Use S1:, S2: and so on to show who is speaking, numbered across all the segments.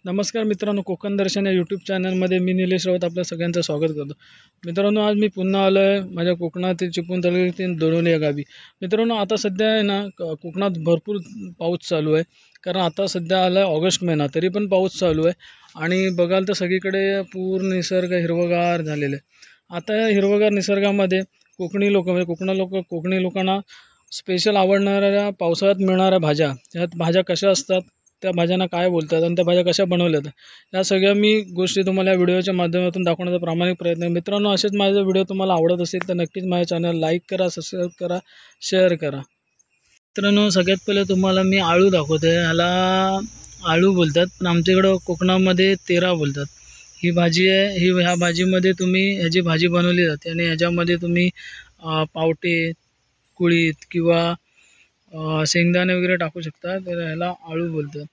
S1: नमस्कार मित्रांनो, कोकण दर्शन या यूट्यूब चॅनलमध्ये मी निलेश राऊत आपल्या सगळ्यांचं स्वागत करतो. मित्रांनो, आज मी पुन्हा आलो आहे माझ्या कोकणातील चिपळूण तालुक्यातील दोणोली या गावी. मित्रांनो, आता सध्या आहे ना कोकणात भरपूर पाऊस चालू आहे. कारण आता सध्या आला आहे ऑगस्ट महिना, तरी पण पाऊस चालू आहे. आणि बघाल तर सगळीकडे पूर्ण निसर्ग हिरवगार झालेलं आहे. आता या हिरवगार निसर्गामध्ये कोकणी लोकांना स्पेशल आवडणाऱ्या पावसाळ्यात मिळणाऱ्या भाज्या, ह्यात भाज्या कशा असतात, त्या भाज्यांना काय बोलतात आणि त्या भाज्या कशा बनवल्या जातात, या सगळ्या मी गोष्टी तुम्हाला या व्हिडिओच्या माध्यमातून दाखवण्याचा प्रामाणिक प्रयत्न आहे. मित्रांनो, असेच माझा व्हिडिओ तुम्हाला आवडत असेल तर नक्कीच माझ्या चॅनल लाईक करा, सबस्क्राईब करा, शेअर करा. मित्रांनो, सगळ्यात पहिले तुम्हाला मी आळू दाखवतो आहे. ह्याला आळू बोलतात, पण आमच्याकडं कोकणामध्ये तेरा बोलतात. ही भाजी आहे. ह्या भाजीमध्ये ह्याची भाजी बनवली जाते आणि ह्याच्यामध्ये तुम्ही पावटे, कुळीत किंवा शेंगदाणे वगैरे टाकू शकता. तर ह्याला आळू बोलतात.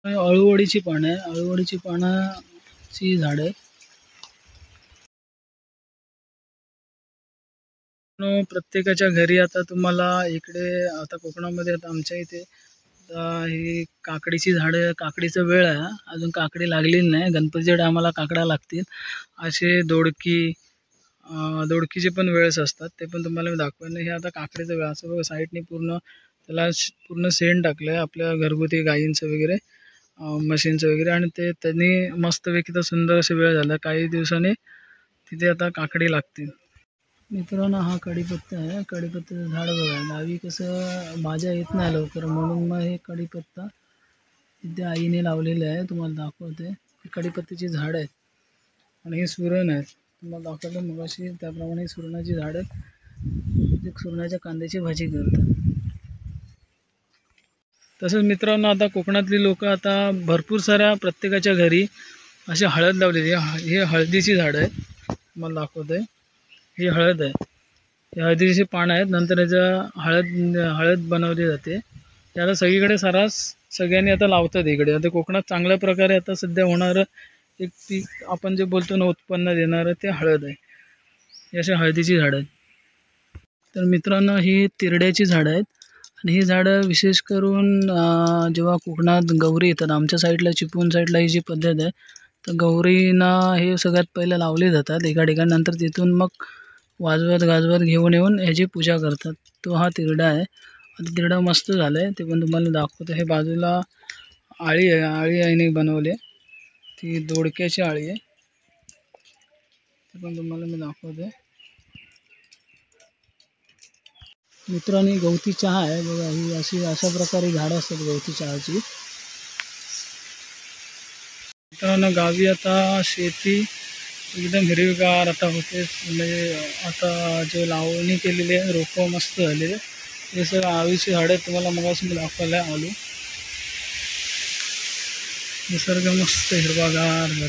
S1: अळूवडीची पानं आहे. अळूवडीची पानाची झाडं आहे. प्रत्येकाच्या घरी आता तुम्हाला इकडे आता कोकणामध्ये आता आमच्या इथे आता ही काकडीची झाडं, काकडीचं वेळ आहे. अजून काकडी लागलेली नाही. गणपतीच्या टायमाला काकड्या लागतील. असे दोडकीचे पण वेळच असतात, ते पण तुम्हाला मी दाखवेन. हे आता काकडीचं वेळ असं बघा, साईडने पूर्ण त्याला पूर्ण शेण टाकलं आहे आपल्या घरगुती गायींचं वगैरे, म्हशींचं वगैरे, आणि त्यांनी मस्तपैकी तर सुंदर असे वेळ झाला. काही दिवसांनी तिथे आता काकडी लागतील. मित्रांनो, हा कढीपत्ता आहे. कढीपत्त्याचं झाड बघा. गावी कसं भाज्या येत नाही लवकर, म्हणून मग हे कढीपत्ता इथे आईने लावलेलं आहे. तुम्हाला दाखवते. हे कढीपत्त्याची झाड आहेत आणि हे सुरण आहेत. तुम्हाला दाखवलं मग अशी, त्याप्रमाणे सुरणाची झाड आहेत. ते सुरणाच्या कांद्याची भाजी करतात. तसंच मित्रांनो, आता कोकणातली लोक आता भरपूर साऱ्या प्रत्येकाच्या घरी अशी हळद लावलेली आहे. हे हळदीची झाडं आहेत. मला दाखवतं आहे. ही हळद आहे. ही हळदीची पानं आहेत. नंतर याचं हळद बनवली जाते. त्याला सगळीकडे सगळ्यांनी आता लावतात इकडे. आता कोकणात चांगल्या प्रकारे आता सध्या होणारं एक पीक आपण जे बोलतो ना, उत्पन्न देणारं, ते हळद आहे. ही अशी हळदीची झाडं आहेत. तर मित्रांनो, ही तिरड्याची झाडं आहेत. आणि ही झाडं विशेष करून जेव्हा कोकणात गौरी येतात, आमच्या साईडला चिपळूण साईडला ही जी पद्धत आहे, तर गौरींना हे सगळ्यात पहिलं लावले जातात एका ठिकाणी. नंतर तिथून मग वाजवत गाजवत घेऊन येऊन ह्याची पूजा करतात. तो हा तिरडा आहे. आता तिरडा मस्त झाला आहे, ते पण तुम्हाला दाखवतो. हे बाजूला आळी आहे. आळी आईने बनवली आहे. ती दोडक्याची आळी आहे. ते पण तुम्हाला मी दाखवते. मित्रांनो, गवती चहा आहे बघा. ही अशा प्रकारे झाडं असतात गवती चहाची. मित्रांनो, गावी आता शेती एकदम हिरवीगार आता होते. म्हणजे आता जे लावणी केलेली आहे, रोपं मस्त झालेले. हे सगळं आळूची झाडं तुम्हाला मगाशी मी दाखवलं आहे. आलू निसर्ग मस्त हिरवागार झाले.